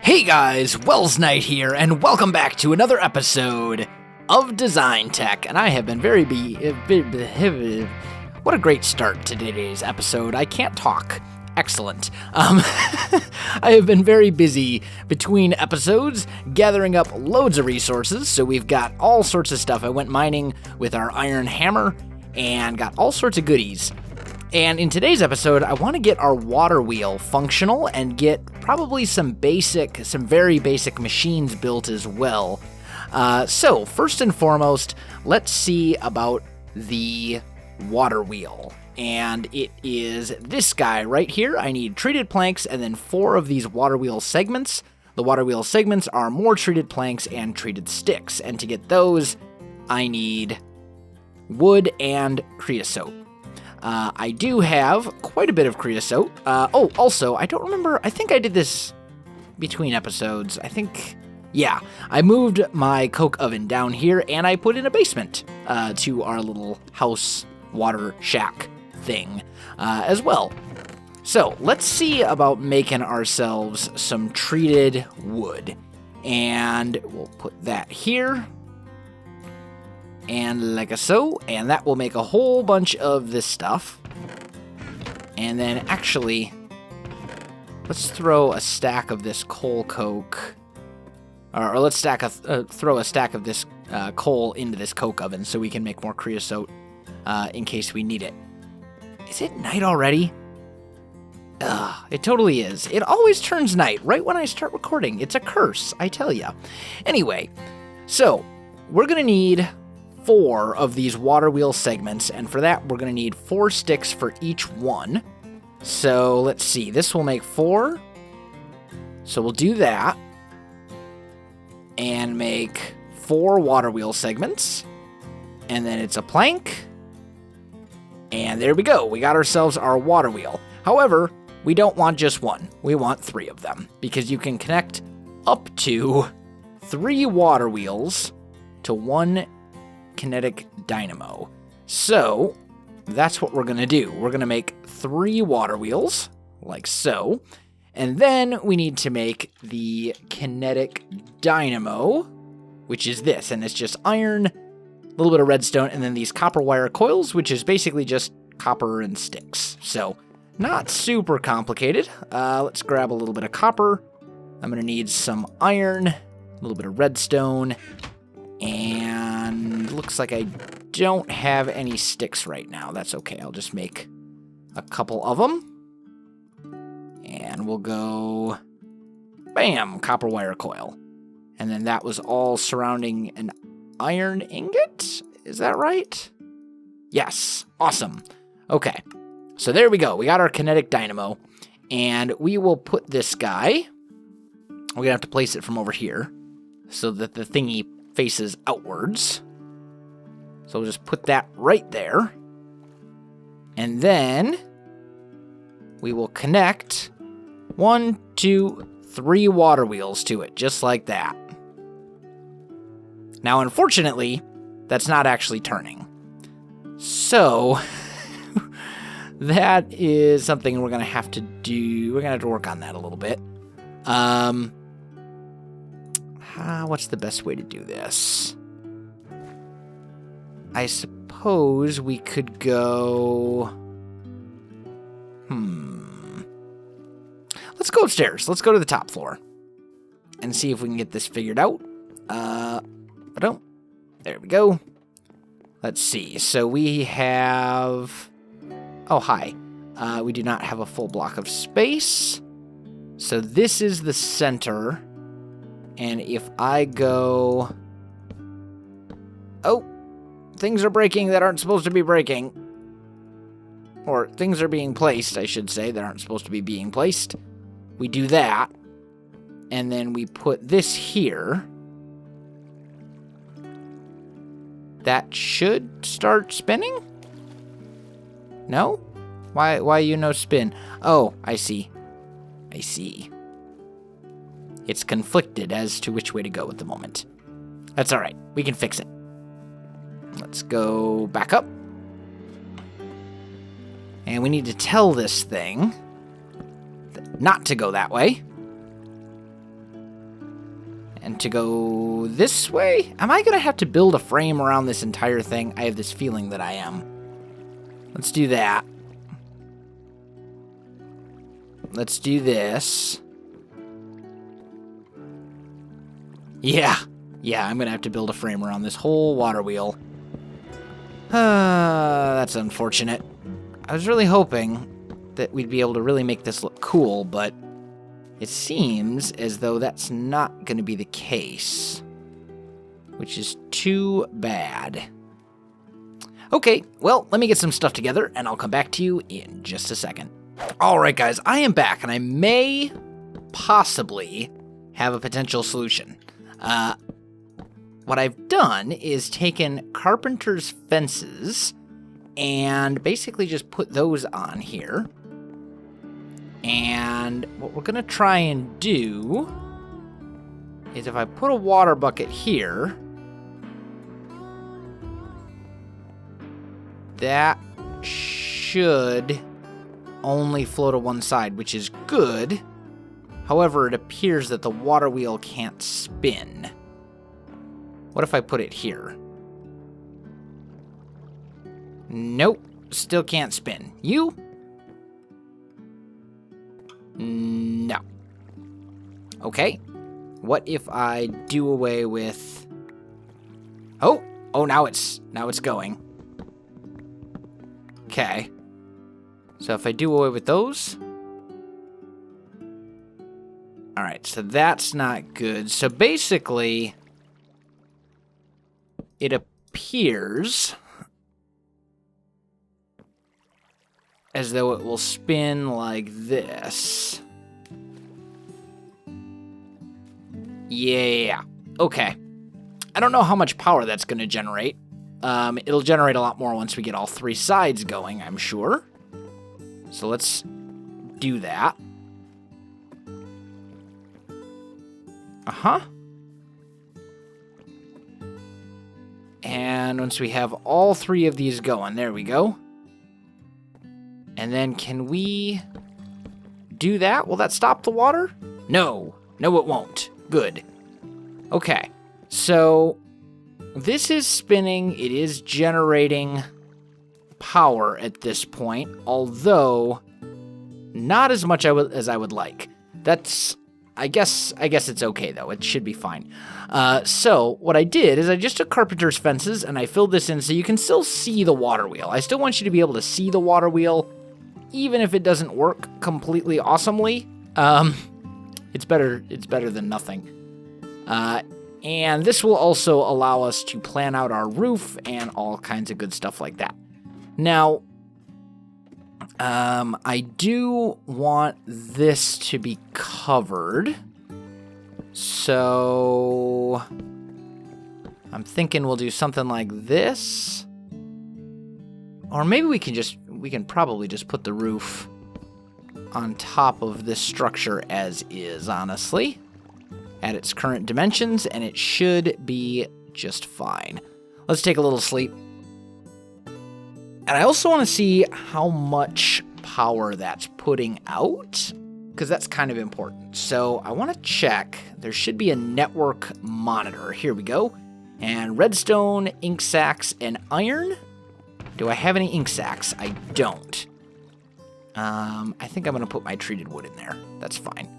Hey guys, Welsknight here, and welcome back to another episode of DesignTech. And I have been what a great start to today's episode. I can't talk. Excellent. I have been very busy between episodes, gathering up loads of resources, so we've got all sorts of stuff. I went mining with our iron hammer and got all sorts of goodies. And in today's episode, I want to get our Waterwheel functional and get probably some very basic machines built as well. So first and foremost, let's see about the Waterwheel. And it is this guy right here. I need treated planks and then 4 of these Waterwheel segments. The Waterwheel segments are more treated planks and treated sticks. And to get those, I need wood and creosote. I do have quite a bit of creosote. Also, I don't remember. I think I did this between episodes. I moved my coke oven down here, and I put in a basement to our little house water shack thing as well. So let's see about making ourselves some treated wood. And we'll put that here. And like so, and that will make a whole bunch of this stuff. And then actually, let's throw a stack of this coal coke, or let's throw a stack of this coal into this coke oven so we can make more creosote in case we need it. Is it night already? It totally is. It always turns night right when I start recording. It's a curse, I tell ya. Anyway, so we're gonna need 4 of these Waterwheel segments, and for that we're going to need 4 sticks for each one. So let's see, this will make 4. So we'll do that and make 4 Waterwheel segments, and then it's a plank, and there we go. We got ourselves our Waterwheel. However, we don't want just one. We want 3 of them, because you can connect up to 3 Waterwheels to one Kinetic Dynamo. So that's what we're going to do. We're going to make 3 Waterwheels, like so. And then we need to make the Kinetic Dynamo, which is this. And it's just iron, a little bit of redstone, and then these copper wire coils, which is basically just copper and sticks. So not super complicated. Let's grab a little bit of copper. I'm going to need some iron, a little bit of redstone, and looks like I don't have any sticks right now. That's okay. I'll just make a couple of them. And we'll go, bam, copper wire coil. And then that was all surrounding an iron ingot? Is that right? Yes. Awesome. Okay. So there we go. We got our Kinetic Dynamo. And we will put this guy, we're going to have to place it from over here so that the thingy faces outwards. So we'll just put that right there. And then we will connect 1, 2, 3 Waterwheels to it, just like that. Now, unfortunately, that's not actually turning. So that is something we're going to have to do. We're going to have to work on that a little bit. What's the best way to do this? I suppose we could go... Let's go upstairs. Let's go to the top floor and see if we can get this figured out. There we go. Let's see. So we have... Oh, hi. We do not have a full block of space. So this is the center. And if I go... Oh, things are breaking that aren't supposed to be breaking. Or things are being placed, I should say, that aren't supposed to be being placed. We do that. And then we put this here. That should start spinning? No? Why you no spin? Oh, I see. It's conflicted as to which way to go at the moment. That's all right. We can fix it. Let's go back up. And we need to tell this thing not to go that way. And to go this way? Am I going to have to build a frame around this entire thing? I have this feeling that I am. Let's do that. Let's do this. Yeah, I'm going to have to build a frame around this whole water wheel. That's unfortunate. I was really hoping that we'd be able to really make this look cool, but it seems as though that's not going to be the case, which is too bad. Okay, well, let me get some stuff together, and I'll come back to you in just a second. All right, guys, I am back, and I may possibly have a potential solution. What I've done is taken carpenter's fences and basically just put those on here. And what we're going to try and do is if I put a water bucket here, that should only flow to one side, which is good. However, it appears that the water wheel can't spin. What if I put it here? Nope, still can't spin. You? No. Okay. What if I do away with... Oh, now it's going. Okay. So if I do away with those... Alright, so that's not good. So basically, it appears as though it will spin like this. Yeah. Okay. I don't know how much power that's going to generate. It'll generate a lot more once we get all three sides going, I'm sure. So let's do that. Uh-huh. And once we have all three of these going, there we go. And then can we do that? Will that stop the water? No. No, it won't. Good. Okay. So this is spinning. It is generating power at this point, although not as much as I would like. That's... I guess it's okay, though. It should be fine. So what I did is I just took carpenter's fences and I filled this in so you can still see the water wheel. I still want you to be able to see the water wheel, even if it doesn't work completely awesomely. It's better than nothing. And this will also allow us to plan out our roof and all kinds of good stuff like that. Now, I do want this to be covered, so I'm thinking we'll do something like this, or maybe we can probably just put the roof on top of this structure as is, honestly, at its current dimensions, and it should be just fine. Let's take a little sleep. And I also want to see how much power that's putting out, because that's kind of important. So I want to check. There should be a network monitor. Here we go. And redstone, ink sacs, and iron. Do I have any ink sacs? I don't. I think I'm going to put my treated wood in there. That's fine.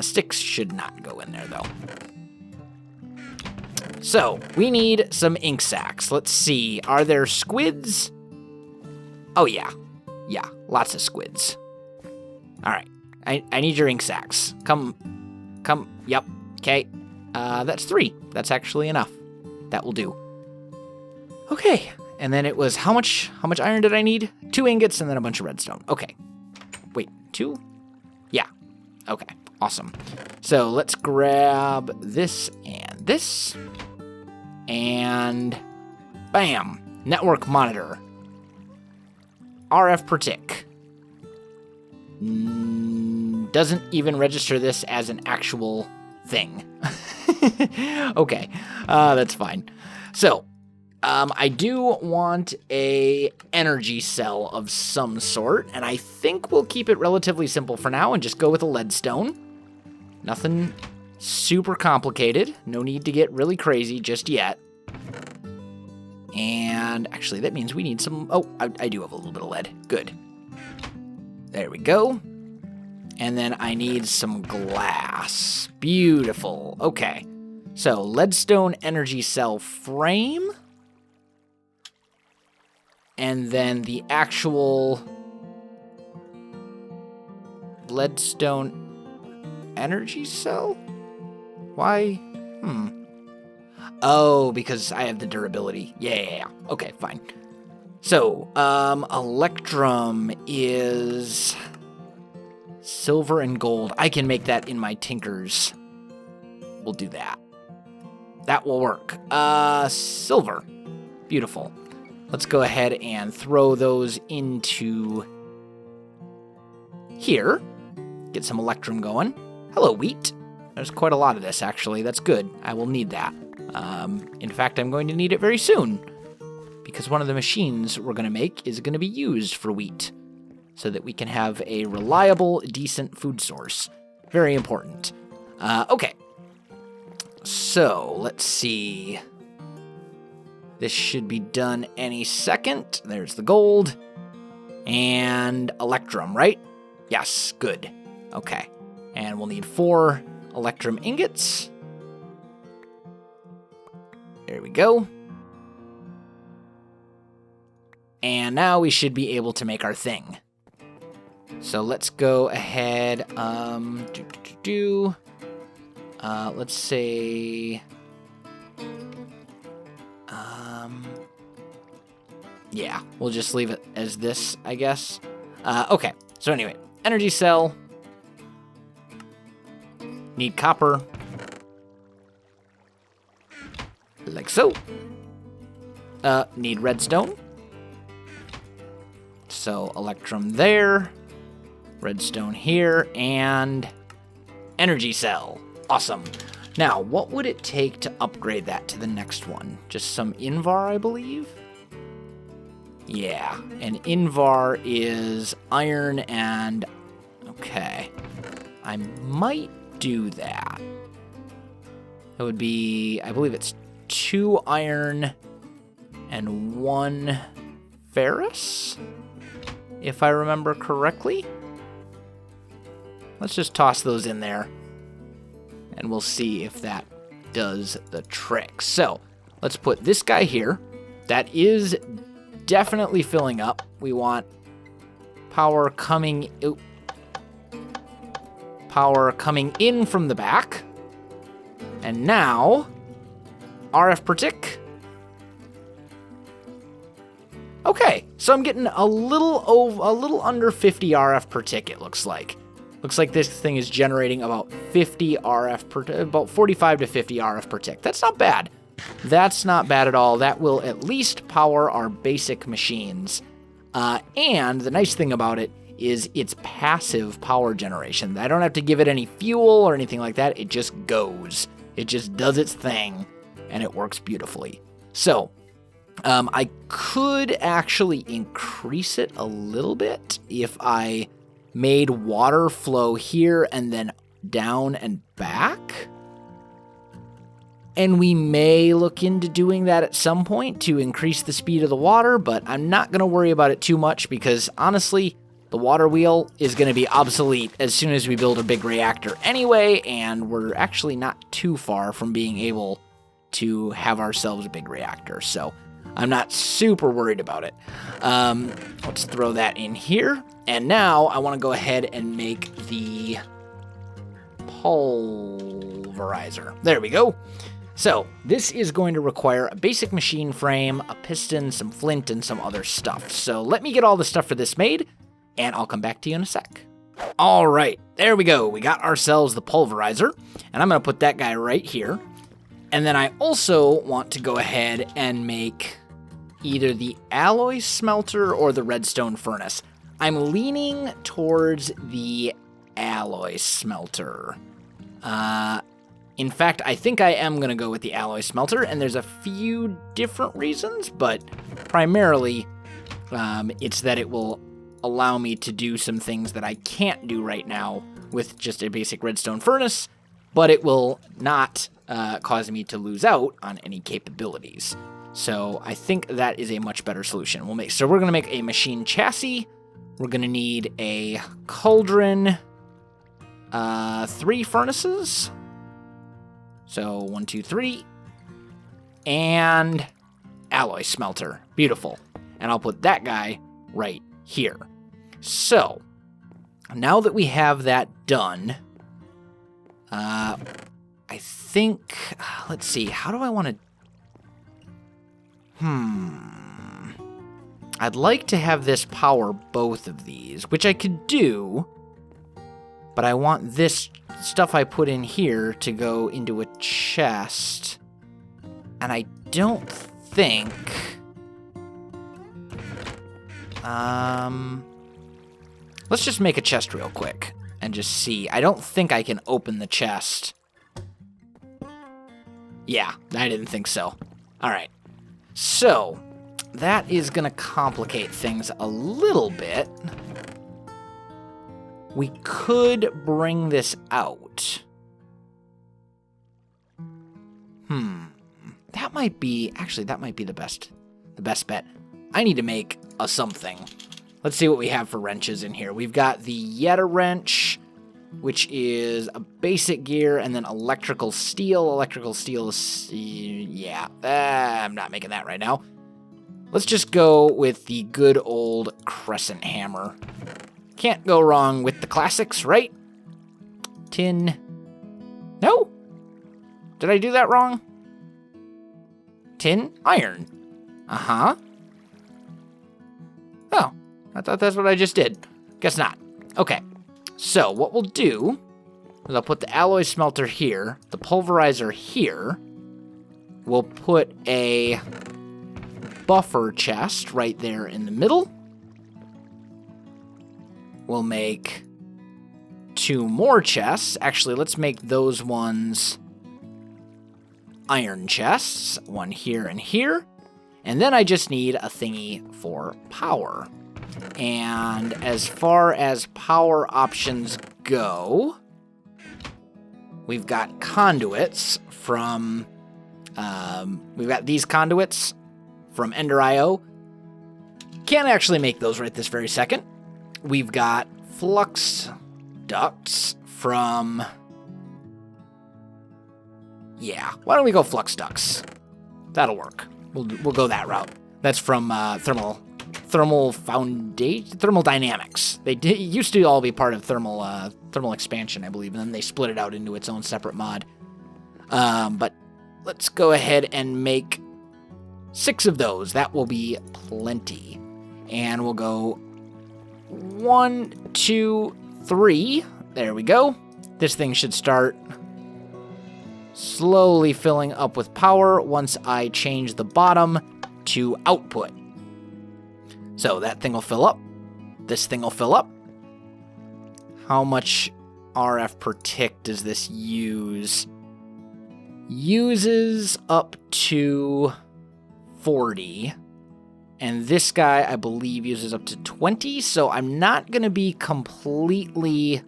Sticks should not go in there, though. So we need some ink sacs. Let's see. Are there squids? Oh, yeah. Yeah, lots of squids. All right. I need your ink sacs. Come. Yep. Okay. That's 3. That's actually enough. That will do. Okay. And then it was how much iron did I need? 2 ingots and then a bunch of redstone. Okay. Wait, 2? Yeah. Okay. Awesome. So let's grab this and this. And bam. Network monitor. RF per tick. Doesn't even register this as an actual thing. Okay, that's fine. So, I do want a energy cell of some sort, and I think we'll keep it relatively simple for now and just go with a leadstone. Nothing super complicated. No need to get really crazy just yet. And actually, that means we need some... Oh, I do have a little bit of lead. Good. There we go. And then I need some glass. Beautiful. Okay. So, leadstone energy cell frame. And then the actual leadstone energy cell? Why? Oh, because I have the durability. Yeah. Okay, fine. So, Electrum is silver and gold. I can make that in my tinkers. We'll do that. That will work. Silver. Beautiful. Let's go ahead and throw those into here. Get some Electrum going. Hello, wheat. There's quite a lot of this, actually. That's good. I will need that. In fact, I'm going to need it very soon, because one of the machines we're going to make is going to be used for wheat, so that we can have a reliable, decent food source. Very important. Okay. So, let's see. This should be done any second. There's the gold. And Electrum, right? Yes, good. Okay. And we'll need 4 Electrum ingots. There we go. And now we should be able to make our thing. So let's go ahead. Let's say... yeah, we'll just leave it as this, I guess. Okay, so anyway, energy cell. Need copper. Like so. Need redstone. So, Electrum there. Redstone here. And energy cell. Awesome. Now, what would it take to upgrade that to the next one? Just some Invar, I believe? Yeah, and Invar is iron and... okay. I might do that. It would be... I believe it's 2 iron and 1 ferrous, if I remember correctly. Let's just toss those in there, and we'll see if that does the trick. So, let's put this guy here. That is definitely filling up. We want power coming... oop. Power coming in from the back. And now, RF per tick. Okay, so I'm getting a little under 50 RF per tick, it looks like. Looks like this thing is generating about 50 RF per about 45 to 50 RF per tick. That's not bad. That's not bad at all. That will at least power our basic machines. And the nice thing about it is its passive power generation. I don't have to give it any fuel or anything like that. It just goes. It just does its thing, and it works beautifully. So, I could actually increase it a little bit if I made water flow here and then down and back. And we may look into doing that at some point to increase the speed of the water, but I'm not going to worry about it too much because, honestly, the water wheel is going to be obsolete as soon as we build a big reactor anyway, and we're actually not too far from being able to have ourselves a big reactor, so I'm not super worried about it. Let's throw that in here, and now I want to go ahead and make the Pulverizer. There we go. So, this is going to require a basic machine frame, a piston, some flint, and some other stuff. So, let me get all the stuff for this made, and I'll come back to you in a sec. All right, there we go. We got ourselves the Pulverizer, and I'm going to put that guy right here. And then I also want to go ahead and make either the alloy smelter or the redstone furnace. I'm leaning towards the alloy smelter. In fact, I think I am going to go with the alloy smelter, and there's a few different reasons, but primarily it's that it will allow me to do some things that I can't do right now with just a basic redstone furnace, but it will not cause me to lose out on any capabilities. So I think that is a much better solution. So we're going to make a machine chassis. We're going to need a cauldron, 3 furnaces. So 1, 2, 3. And alloy smelter. Beautiful. And I'll put that guy right here. So now that we have that done, I think, let's see, how do I want to... I'd like to have this power both of these, which I could do, but I want this stuff I put in here to go into a chest, and I don't think... let's just make a chest real quick and just see. I don't think I can open the chest. Yeah, I didn't think so. All right. So, that is going to complicate things a little bit. We could bring this out. That might be the best bet. I need to make a something. Let's see what we have for wrenches in here. We've got the Yeta wrench, which is a basic gear, and then electrical steel. Electrical steel is, yeah, I'm not making that right now. Let's just go with the good old crescent hammer. Can't go wrong with the classics, right? Tin. No? Did I do that wrong? Tin, iron. Uh-huh. Oh, I thought that's what I just did. Guess not. Okay. So what we'll do is I'll put the alloy smelter here, the pulverizer here. We'll put a buffer chest right there in the middle. We'll make 2 more chests. Actually, let's make those ones iron chests. 1 here and here. And then I just need a thingy for power. And as far as power options go, we've got conduits from, we've got these conduits from Ender.io. Can't actually make those right this very second. We've got flux ducts from, yeah, why don't we go flux ducts? That'll work. We'll go that route. That's from thermal dynamics. They used to all be part of thermal expansion, I believe, and then they split it out into its own separate mod. But let's go ahead and make 6 of those. That will be plenty. And we'll go 1, 2, 3. There we go. This thing should start slowly filling up with power once I change the bottom to output. So that thing will fill up. This thing will fill up. How much RF per tick does this use? Uses up to 40. And this guy, I believe, uses up to 20. So I'm not going to be completely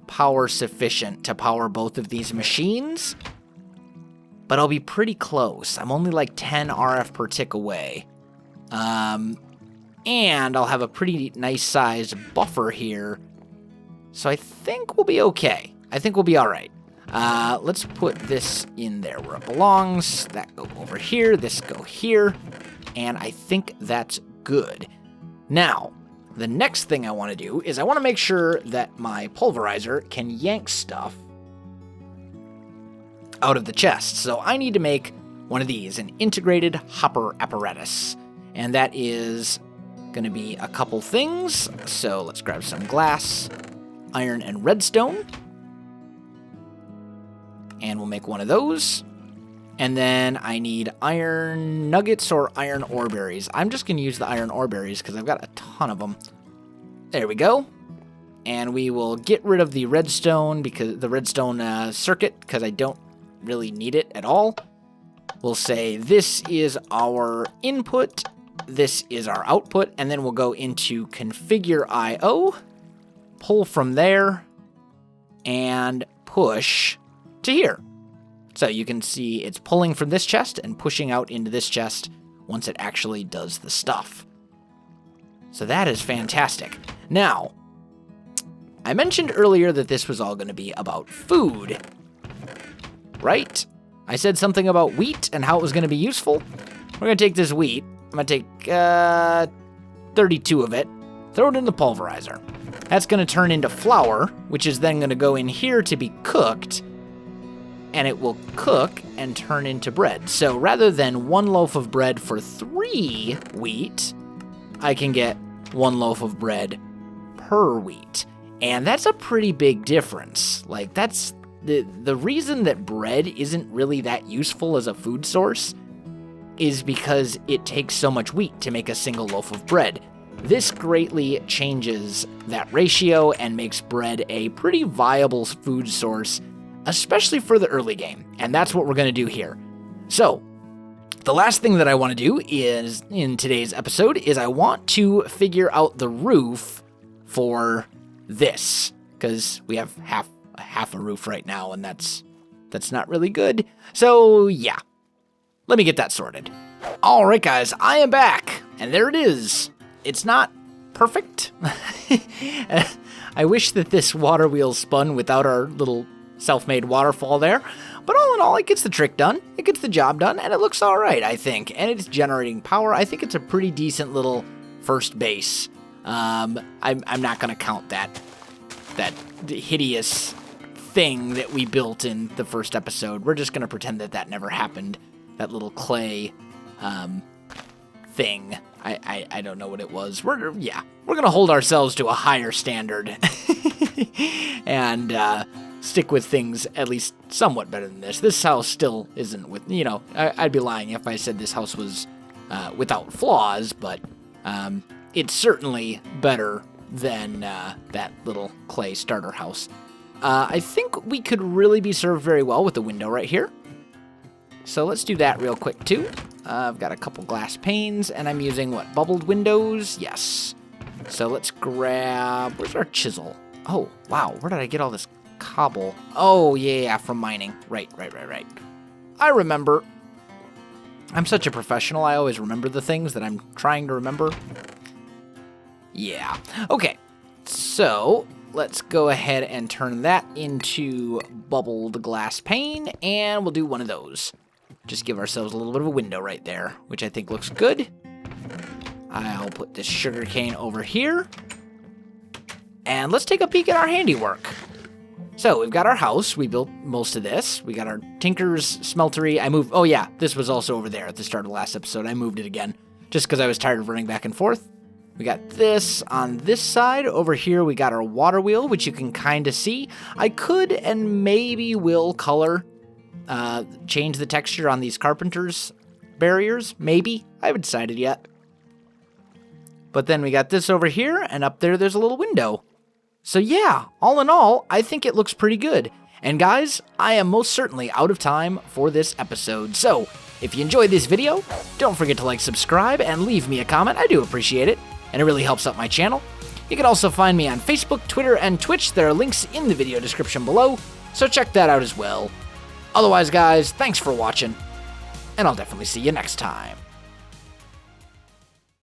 power sufficient to power both of these machines. But I'll be pretty close. I'm only like 10 RF per tick away. And I'll have a pretty nice sized buffer here. So I think we'll be okay. I think we'll be all right. Let's put this in there where it belongs. That go over here. This go here. And I think that's good. Now, the next thing I want to do is I want to make sure that my pulverizer can yank stuff out of the chest. So I need to make one of these, an integrated hopper apparatus. And that is going to be a couple things. So let's grab some glass, iron, and redstone. And we'll make one of those. And then I need iron nuggets or iron ore berries. I'm just going to use the iron ore berries because I've got a ton of them. There we go. And we will get rid of the redstone circuit because I don't really need it at all. We'll say this is our input. This is our output. And then we'll go into configure IO, pull from there, and push to here. So you can see it's pulling from this chest and pushing out into this chest once it actually does the stuff. So that is fantastic. Now, I mentioned earlier that this was all going to be about food, right? I said something about wheat and how it was going to be useful. We're going to take this wheat. I'm going to take 32 of it, throw it in the pulverizer. That's going to turn into flour, which is then going to go in here to be cooked, and it will cook and turn into bread. So rather than 1 loaf of bread for 3 wheat, I can get 1 loaf of bread per wheat. And that's a pretty big difference. Like, that's the reason that bread isn't really that useful as a food source is because it takes so much wheat to make a single loaf of bread. This greatly changes that ratio and makes bread a pretty viable food source, especially for the early game. And that's what we're going to do here. So, the last thing that I want to do is, in today's episode, is I want to figure out the roof for this, because we have half a roof right now, and that's not really good. So yeah, let me get that sorted. All right, guys, I am back, and there it is. It's not perfect. I wish that this water wheel spun without our little self-made waterfall there, but all in all, it gets the trick done. It gets the job done, and it looks all right, I think. And it's generating power. I think it's a pretty decent little first base. I'm not going to count that hideous thing that we built in the first episode. We're just going to pretend that never happened. That little clay thing. I don't know what it was. We're going to hold ourselves to a higher standard and stick with things at least somewhat better than this. This house still isn't with, I'd be lying if I said this house was without flaws, but it's certainly better than that little clay starter house. I think we could really be served very well with the window right here. So let's do that real quick too. I've got a couple glass panes, and I'm using, bubbled windows? Yes. So let's grab, where's our chisel? Oh, wow, where did I get all this cobble? Oh, yeah, from mining. Right. I remember. I'm such a professional, I always remember the things that I'm trying to remember. Yeah. Okay, so let's go ahead and turn that into bubbled glass pane, and we'll do one of those. Just give ourselves a little bit of a window right there, which I think looks good. I'll put this sugarcane over here, and let's take a peek at our handiwork. So we've got our house. We built most of this. We got our Tinker's Smeltery. Oh yeah, this was also over there at the start of the last episode. I moved it again, just because I was tired of running back and forth. We got this on this side. Over here, we got our Waterwheel, which you can kind of see. I could and maybe will color, change the texture on these carpenter's barriers. Maybe. I haven't decided yet. But then we got this over here, and up there's a little window. So yeah, all in all, I think it looks pretty good. And guys, I am most certainly out of time for this episode. So if you enjoyed this video, don't forget to like, subscribe, and leave me a comment. I do appreciate it, and it really helps out my channel. You can also find me on Facebook, Twitter, and Twitch. There are links in the video description below, so check that out as well. Otherwise, guys, thanks for watching, and I'll definitely see you next time.